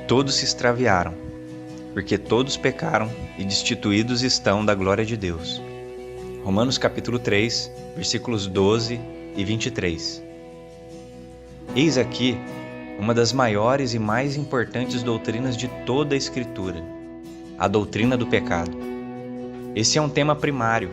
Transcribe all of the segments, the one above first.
Todos se extraviaram, porque todos pecaram e destituídos estão da glória de Deus. Romanos capítulo 3, versículos 12 e 23. Eis aqui uma das maiores e mais importantes doutrinas de toda a Escritura, a doutrina do pecado. Esse é um tema primário.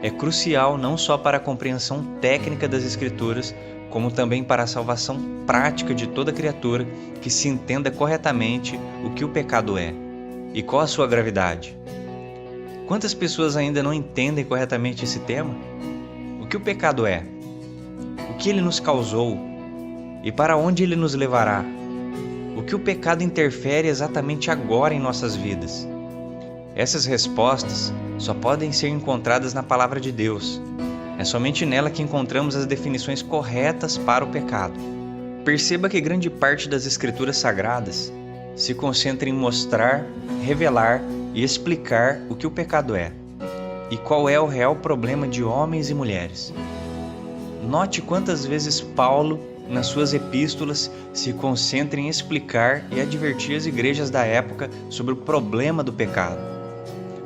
É crucial não só para a compreensão técnica das Escrituras, como também para a salvação prática de toda criatura que se entenda corretamente o que o pecado é e qual a sua gravidade. Quantas pessoas ainda não entendem corretamente esse tema? O que o pecado é? O que ele nos causou? E para onde ele nos levará? O que o pecado interfere exatamente agora em nossas vidas? Essas respostas só podem ser encontradas na Palavra de Deus. É somente nela que encontramos as definições corretas para o pecado. Perceba que grande parte das Escrituras Sagradas se concentra em mostrar, revelar e explicar o que o pecado é e qual é o real problema de homens e mulheres. Note quantas vezes Paulo, nas suas epístolas, se concentra em explicar e advertir as igrejas da época sobre o problema do pecado.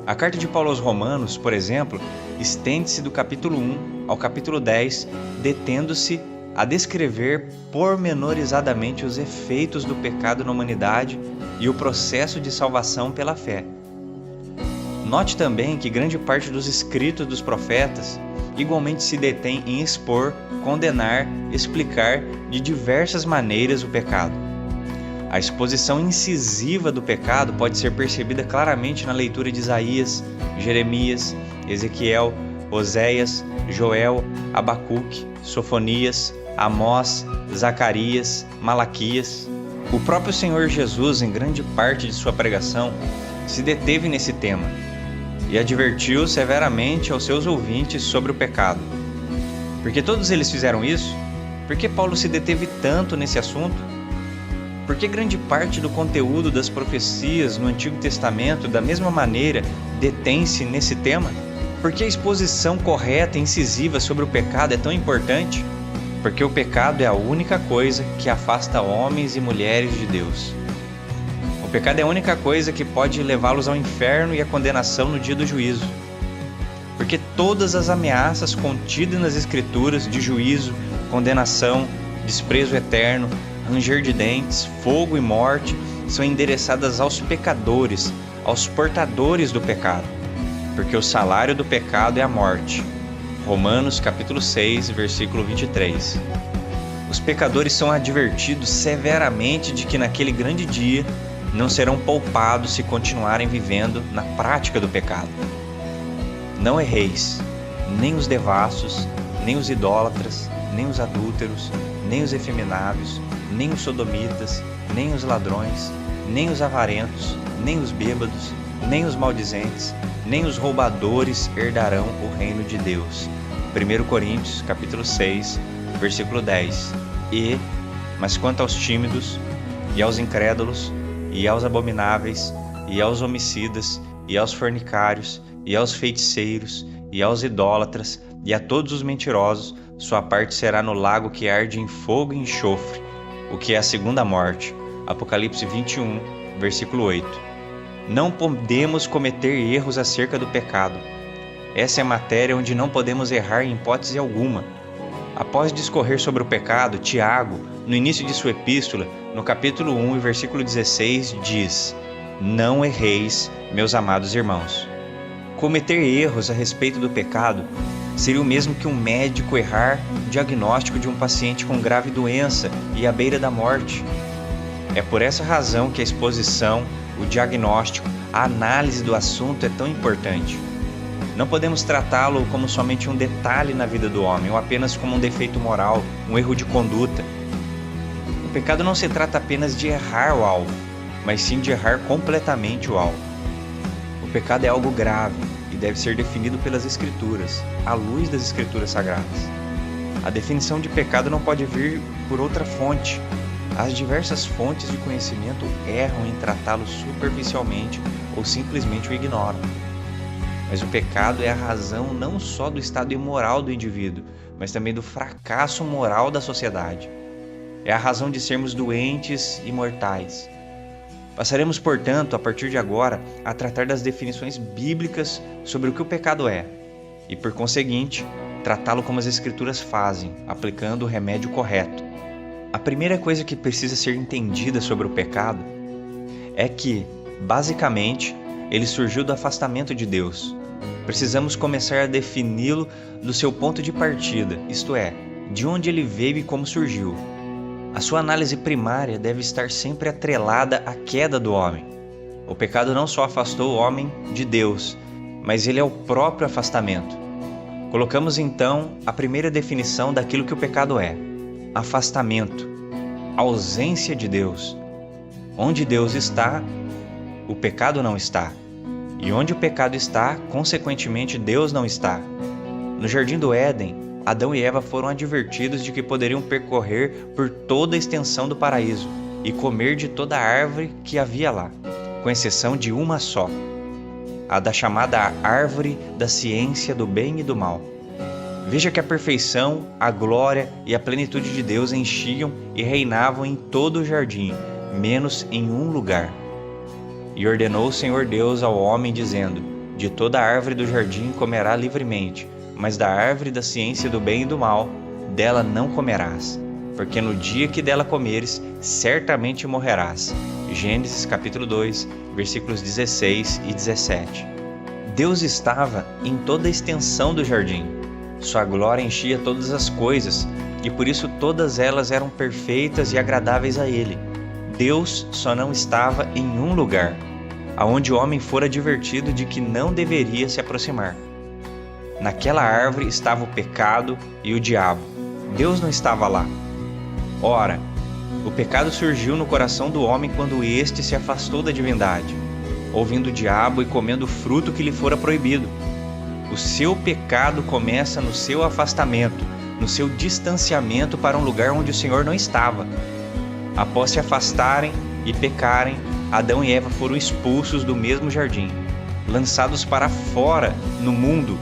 A carta de Paulo aos Romanos, por exemplo, estende-se do capítulo 1 ao capítulo 10, detendo-se a descrever pormenorizadamente os efeitos do pecado na humanidade e o processo de salvação pela fé. Note também que grande parte dos escritos dos profetas igualmente se detém em expor, condenar, explicar de diversas maneiras o pecado. A exposição incisiva do pecado pode ser percebida claramente na leitura de Isaías, Jeremias, Ezequiel, Oséias, Joel, Abacuque, Sofonias, Amós, Zacarias, Malaquias. O próprio Senhor Jesus, em grande parte de sua pregação, se deteve nesse tema e advertiu severamente aos seus ouvintes sobre o pecado. Porque todos eles fizeram isso? Por que Paulo se deteve tanto nesse assunto? Por que grande parte do conteúdo das profecias no Antigo Testamento, da mesma maneira, detém-se nesse tema? Por que a exposição correta e incisiva sobre o pecado é tão importante? Porque o pecado é a única coisa que afasta homens e mulheres de Deus. O pecado é a única coisa que pode levá-los ao inferno e à condenação no dia do juízo. Porque todas as ameaças contidas nas Escrituras de juízo, condenação, desprezo eterno, ranger de dentes, fogo e morte são endereçadas aos pecadores, aos portadores do pecado, porque o salário do pecado é a morte. Romanos capítulo 6, versículo 23. Os pecadores são advertidos severamente de que naquele grande dia não serão poupados se continuarem vivendo na prática do pecado. Não erreis, nem os devassos, nem os idólatras, nem os adúlteros, nem os efeminados, nem os sodomitas, nem os ladrões, nem os avarentos, nem os bêbados, nem os maldizentes, nem os roubadores herdarão o reino de Deus. 1 Coríntios, capítulo 6, versículo 10. Mas quanto aos tímidos, e aos incrédulos, e aos abomináveis, e aos homicidas, e aos fornicários, e aos feiticeiros, e aos idólatras, e a todos os mentirosos, sua parte será no lago que arde em fogo e enxofre, o que é a segunda morte. Apocalipse 21, versículo 8. Não podemos cometer erros acerca do pecado. Essa é a matéria onde não podemos errar em hipótese alguma. Após discorrer sobre o pecado, Tiago, no início de sua epístola, no capítulo 1 e versículo 16, diz: Não erreis, meus amados irmãos. Cometer erros a respeito do pecado seria o mesmo que um médico errar o diagnóstico de um paciente com grave doença e à beira da morte. É por essa razão que a exposição, o diagnóstico, a análise do assunto é tão importante. Não podemos tratá-lo como somente um detalhe na vida do homem, ou apenas como um defeito moral, um erro de conduta. O pecado não se trata apenas de errar o alvo, mas sim de errar completamente o alvo. O pecado é algo grave e deve ser definido pelas Escrituras, à luz das Escrituras Sagradas. A definição de pecado não pode vir por outra fonte. As diversas fontes de conhecimento erram em tratá-lo superficialmente ou simplesmente o ignoram. Mas o pecado é a razão não só do estado imoral do indivíduo, mas também do fracasso moral da sociedade. É a razão de sermos doentes e mortais. Passaremos, portanto, a partir de agora, a tratar das definições bíblicas sobre o que o pecado é e, por conseguinte, tratá-lo como as Escrituras fazem, aplicando o remédio correto. A primeira coisa que precisa ser entendida sobre o pecado é que, basicamente, ele surgiu do afastamento de Deus. Precisamos começar a defini-lo do seu ponto de partida, isto é, de onde ele veio e como surgiu. A sua análise primária deve estar sempre atrelada à queda do homem. O pecado não só afastou o homem de Deus, mas ele é o próprio afastamento. Colocamos então a primeira definição daquilo que o pecado é: afastamento, ausência de Deus. Onde Deus está, o pecado não está. E onde o pecado está, consequentemente, Deus não está. No Jardim do Éden, Adão e Eva foram advertidos de que poderiam percorrer por toda a extensão do paraíso e comer de toda a árvore que havia lá, com exceção de uma só, a da chamada árvore da ciência do bem e do mal. Veja que a perfeição, a glória e a plenitude de Deus enchiam e reinavam em todo o jardim, menos em um lugar. E ordenou o Senhor Deus ao homem, dizendo: de toda a árvore do jardim comerá livremente, mas da árvore da ciência do bem e do mal, dela não comerás, porque no dia que dela comeres, certamente morrerás. Gênesis capítulo 2, versículos 16 e 17. Deus estava em toda a extensão do jardim. Sua glória enchia todas as coisas, e por isso todas elas eram perfeitas e agradáveis a Ele. Deus só não estava em um lugar, aonde o homem fora advertido de que não deveria se aproximar. Naquela árvore estava o pecado e o diabo. Deus não estava lá. Ora, o pecado surgiu no coração do homem quando este se afastou da divindade, ouvindo o diabo e comendo o fruto que lhe fora proibido. O seu pecado começa no seu afastamento, no seu distanciamento para um lugar onde o Senhor não estava. Após se afastarem e pecarem, Adão e Eva foram expulsos do mesmo jardim, lançados para fora no mundo,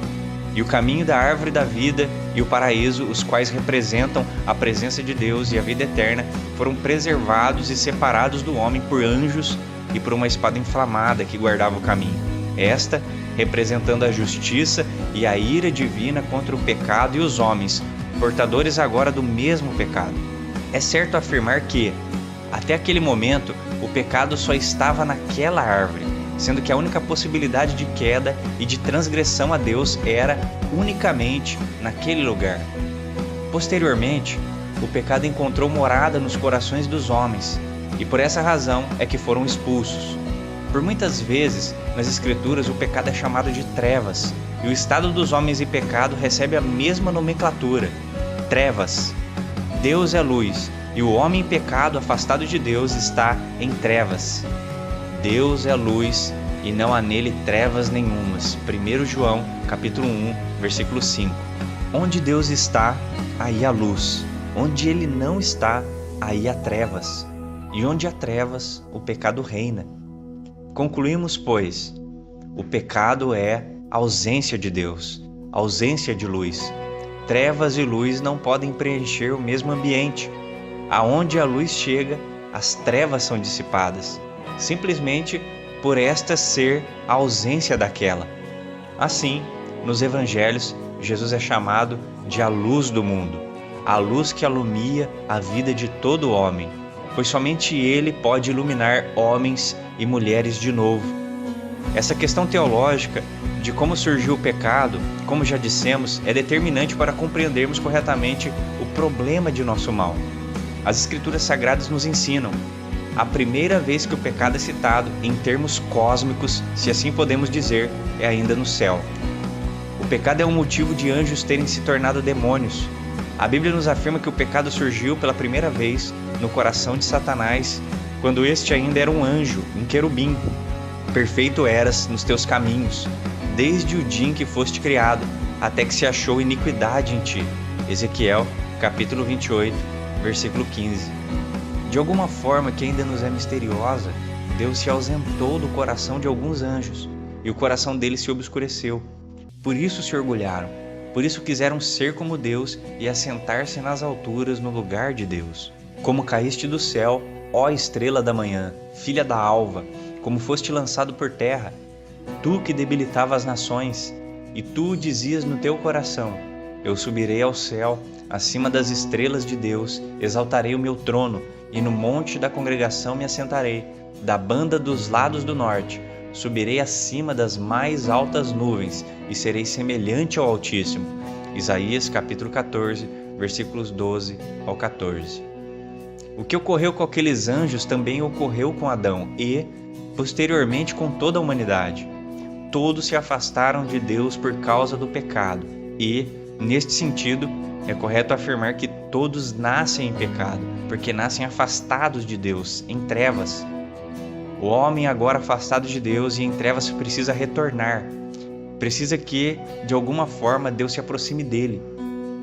e o caminho da árvore da vida e o paraíso, os quais representam a presença de Deus e a vida eterna, foram preservados e separados do homem por anjos e por uma espada inflamada que guardava o caminho. Esta representando a justiça e a ira divina contra o pecado e os homens, portadores agora do mesmo pecado. É certo afirmar que, até aquele momento, o pecado só estava naquela árvore, sendo que a única possibilidade de queda e de transgressão a Deus era unicamente naquele lugar. Posteriormente, o pecado encontrou morada nos corações dos homens, e por essa razão é que foram expulsos. Por muitas vezes, nas Escrituras, o pecado é chamado de trevas, e o estado dos homens em pecado recebe a mesma nomenclatura: trevas. Deus é luz, e o homem em pecado, afastado de Deus, está em trevas. Deus é luz, e não há nele trevas nenhumas. 1 João, capítulo 1, versículo 5. Onde Deus está, aí há luz. Onde Ele não está, aí há trevas. E onde há trevas, o pecado reina. Concluímos, pois, o pecado é ausência de Deus, ausência de luz. Trevas e luz não podem preencher o mesmo ambiente. Aonde a luz chega, as trevas são dissipadas, simplesmente por esta ser a ausência daquela. Assim, nos evangelhos, Jesus é chamado de a luz do mundo, a luz que alumia a vida de todo homem, pois somente Ele pode iluminar homens e mulheres de novo. Essa questão teológica de como surgiu o pecado, como já dissemos, é determinante para compreendermos corretamente o problema de nosso mal. As Escrituras Sagradas nos ensinam: a primeira vez que o pecado é citado em termos cósmicos, se assim podemos dizer, é ainda no céu. O pecado é um motivo de anjos terem se tornado demônios. A Bíblia nos afirma que o pecado surgiu pela primeira vez no coração de Satanás, quando este ainda era um anjo, um querubim. Perfeito eras nos teus caminhos, desde o dia em que foste criado, até que se achou iniquidade em ti. Ezequiel, capítulo 28, versículo 15. De alguma forma que ainda nos é misteriosa, Deus se ausentou do coração de alguns anjos, e o coração deles se obscureceu. Por isso se orgulharam, por isso quiseram ser como Deus e assentar-se nas alturas no lugar de Deus. Como caíste do céu, ó estrela da manhã, filha da alva, como foste lançado por terra, tu que debilitava as nações, e tu dizias no teu coração: eu subirei ao céu, acima das estrelas de Deus, exaltarei o meu trono, e no monte da congregação me assentarei, da banda dos lados do norte, subirei acima das mais altas nuvens, e serei semelhante ao Altíssimo. Isaías capítulo 14, versículos 12 ao 14. O que ocorreu com aqueles anjos também ocorreu com Adão e, posteriormente, com toda a humanidade. Todos se afastaram de Deus por causa do pecado e, neste sentido, é correto afirmar que todos nascem em pecado, porque nascem afastados de Deus, em trevas. O homem agora afastado de Deus e em trevas precisa retornar. Precisa que, de alguma forma, Deus se aproxime dele.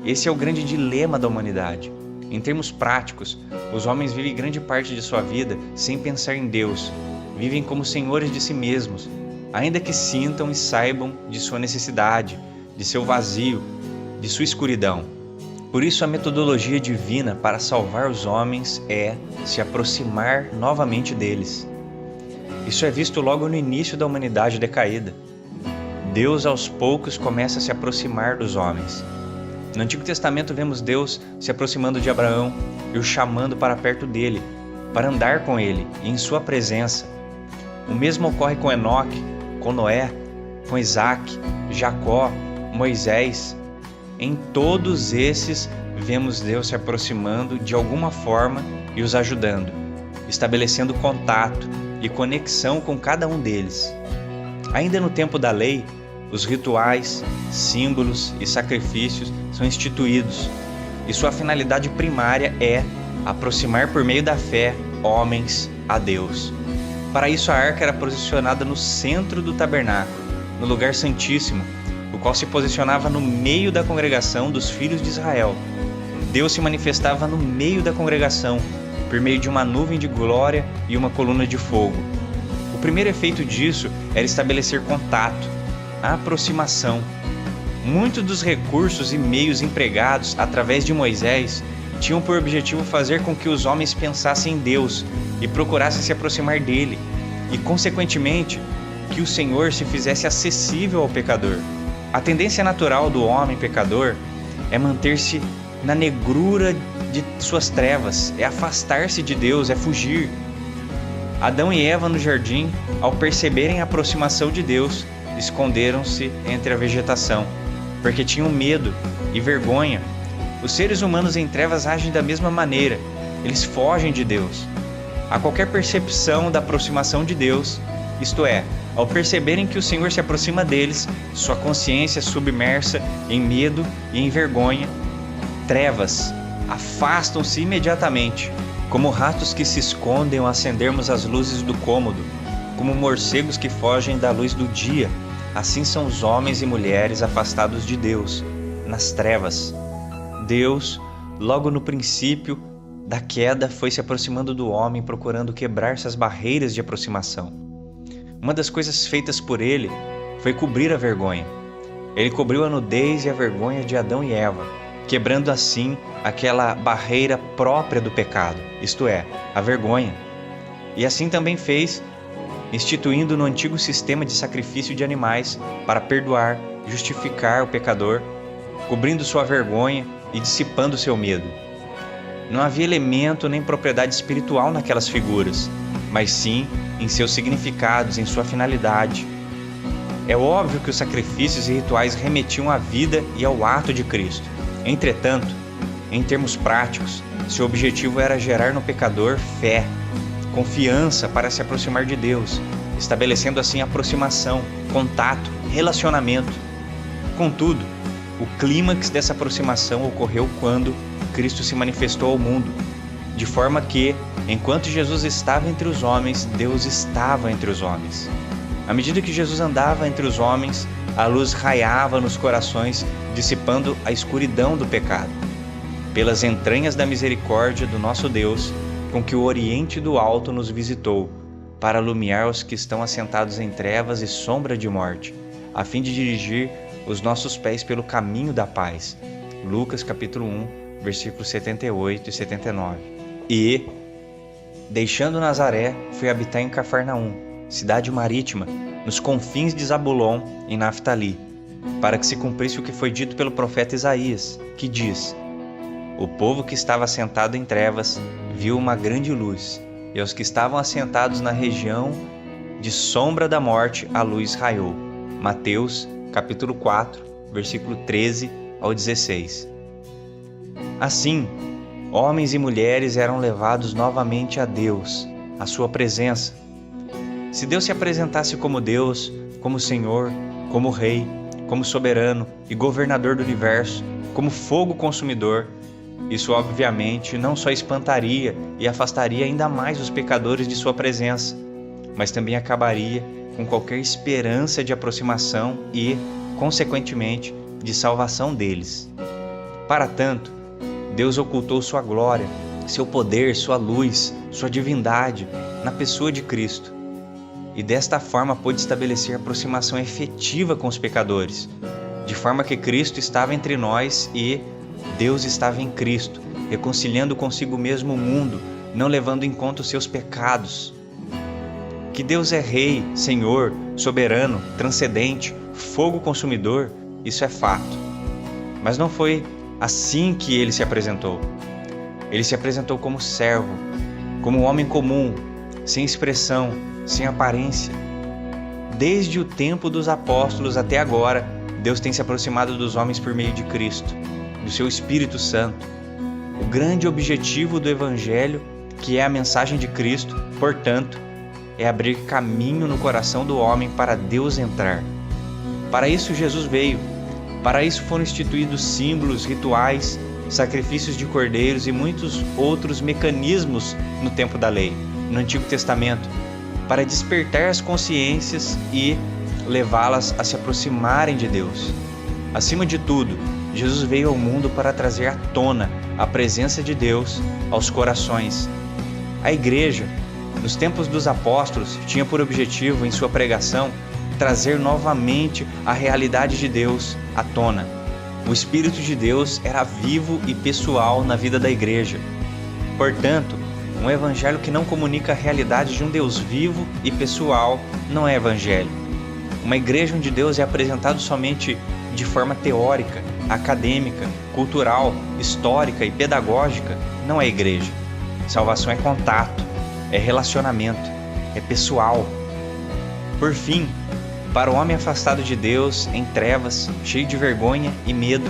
Esse é o grande dilema da humanidade. Em termos práticos, os homens vivem grande parte de sua vida sem pensar em Deus. Vivem como senhores de si mesmos, ainda que sintam e saibam de sua necessidade, de seu vazio, de sua escuridão. Por isso, a metodologia divina para salvar os homens é se aproximar novamente deles. Isso é visto logo no início da humanidade decaída. Deus, aos poucos, começa a se aproximar dos homens. No Antigo Testamento vemos Deus se aproximando de Abraão e o chamando para perto dele, para andar com ele e em sua presença. O mesmo ocorre com Enoque, com Noé, com Isaac, Jacó, Moisés. Em todos esses vemos Deus se aproximando de alguma forma e os ajudando, estabelecendo contato e conexão com cada um deles. Ainda no tempo da lei, os rituais, símbolos e sacrifícios são instituídos, e sua finalidade primária é aproximar por meio da fé homens a Deus. Para isso, a arca era posicionada no centro do tabernáculo, no lugar santíssimo, o qual se posicionava no meio da congregação dos filhos de Israel. Deus se manifestava no meio da congregação, por meio de uma nuvem de glória e uma coluna de fogo. O primeiro efeito disso era estabelecer contato, a aproximação. Muitos dos recursos e meios empregados através de Moisés tinham por objetivo fazer com que os homens pensassem em Deus e procurassem se aproximar dele, e, consequentemente, que o Senhor se fizesse acessível ao pecador. A tendência natural do homem pecador é manter-se na negrura de suas trevas, é afastar-se de Deus, é fugir. Adão e Eva no jardim, ao perceberem a aproximação de Deus, esconderam-se entre a vegetação, porque tinham medo e vergonha. Os seres humanos em trevas agem da mesma maneira, eles fogem de Deus. A qualquer percepção da aproximação de Deus, isto é, ao perceberem que o Senhor se aproxima deles, sua consciência submersa em medo e em vergonha, trevas, afastam-se imediatamente, como ratos que se escondem ao acendermos as luzes do cômodo, como morcegos que fogem da luz do dia. Assim são os homens e mulheres afastados de Deus, nas trevas. Deus, logo no princípio da queda, foi se aproximando do homem, procurando quebrar essas barreiras de aproximação. Uma das coisas feitas por ele foi cobrir a vergonha. Ele cobriu a nudez e a vergonha de Adão e Eva, quebrando assim aquela barreira própria do pecado, isto é, a vergonha. E assim também fez, instituindo no antigo sistema de sacrifício de animais para perdoar, justificar o pecador, cobrindo sua vergonha e dissipando seu medo. Não havia elemento nem propriedade espiritual naquelas figuras, mas sim em seus significados, em sua finalidade. É óbvio que os sacrifícios e rituais remetiam à vida e ao ato de Cristo. Entretanto, em termos práticos, seu objetivo era gerar no pecador fé, confiança para se aproximar de Deus, estabelecendo assim aproximação, contato, relacionamento. Contudo, o clímax dessa aproximação ocorreu quando Cristo se manifestou ao mundo, de forma que, enquanto Jesus estava entre os homens, Deus estava entre os homens. À medida que Jesus andava entre os homens, a luz raiava nos corações, dissipando a escuridão do pecado. Pelas entranhas da misericórdia do nosso Deus, com que o Oriente do Alto nos visitou, para iluminar os que estão assentados em trevas e sombra de morte, a fim de dirigir os nossos pés pelo caminho da paz. Lucas capítulo 1, versículos 78 e 79. E, deixando Nazaré, foi habitar em Cafarnaum, cidade marítima, nos confins de Zabulon, em Naftali, para que se cumprisse o que foi dito pelo profeta Isaías, que diz: O povo que estava assentado em trevas viu uma grande luz, e aos que estavam assentados na região de sombra da morte a luz raiou. Mateus, capítulo 4, versículo 13 ao 16. Assim, homens e mulheres eram levados novamente a Deus, à sua presença. Se Deus se apresentasse como Deus, como Senhor, como Rei, como soberano e governador do universo, como fogo consumidor, isso obviamente não só espantaria e afastaria ainda mais os pecadores de sua presença, mas também acabaria com qualquer esperança de aproximação e, consequentemente, de salvação deles. Para tanto, Deus ocultou sua glória, seu poder, sua luz, sua divindade na pessoa de Cristo. E desta forma pôde estabelecer aproximação efetiva com os pecadores, de forma que Cristo estava entre nós e Deus estava em Cristo, reconciliando consigo mesmo o mundo, não levando em conta os seus pecados. Que Deus é Rei, Senhor, soberano, transcendente, fogo consumidor, isso é fato. Mas não foi assim que Ele se apresentou. Ele se apresentou como servo, como um homem comum, sem expressão, sem aparência. Desde o tempo dos apóstolos até agora, Deus tem se aproximado dos homens por meio de Cristo, do seu Espírito Santo. O grande objetivo do Evangelho, que é a mensagem de Cristo, portanto, é abrir caminho no coração do homem para Deus entrar. Para isso Jesus veio. Para isso foram instituídos símbolos, rituais, sacrifícios de cordeiros e muitos outros mecanismos no tempo da lei, no Antigo Testamento, para despertar as consciências e levá-las a se aproximarem de Deus. Acima de tudo, Jesus veio ao mundo para trazer à tona a presença de Deus aos corações. A Igreja, nos tempos dos apóstolos, tinha por objetivo, em sua pregação, trazer novamente a realidade de Deus à tona. O Espírito de Deus era vivo e pessoal na vida da Igreja. Portanto, um evangelho que não comunica a realidade de um Deus vivo e pessoal não é evangelho. Uma igreja onde Deus é apresentado somente de forma teórica, acadêmica, cultural, histórica e pedagógica não é igreja. Salvação é contato, é relacionamento, é pessoal. Por fim, para o homem afastado de Deus, em trevas, cheio de vergonha e medo,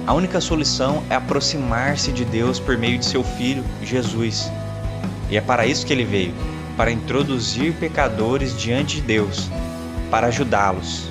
a única solução é aproximar-se de Deus por meio de seu Filho, Jesus. E é para isso que ele veio, para introduzir pecadores diante de Deus, para ajudá-los.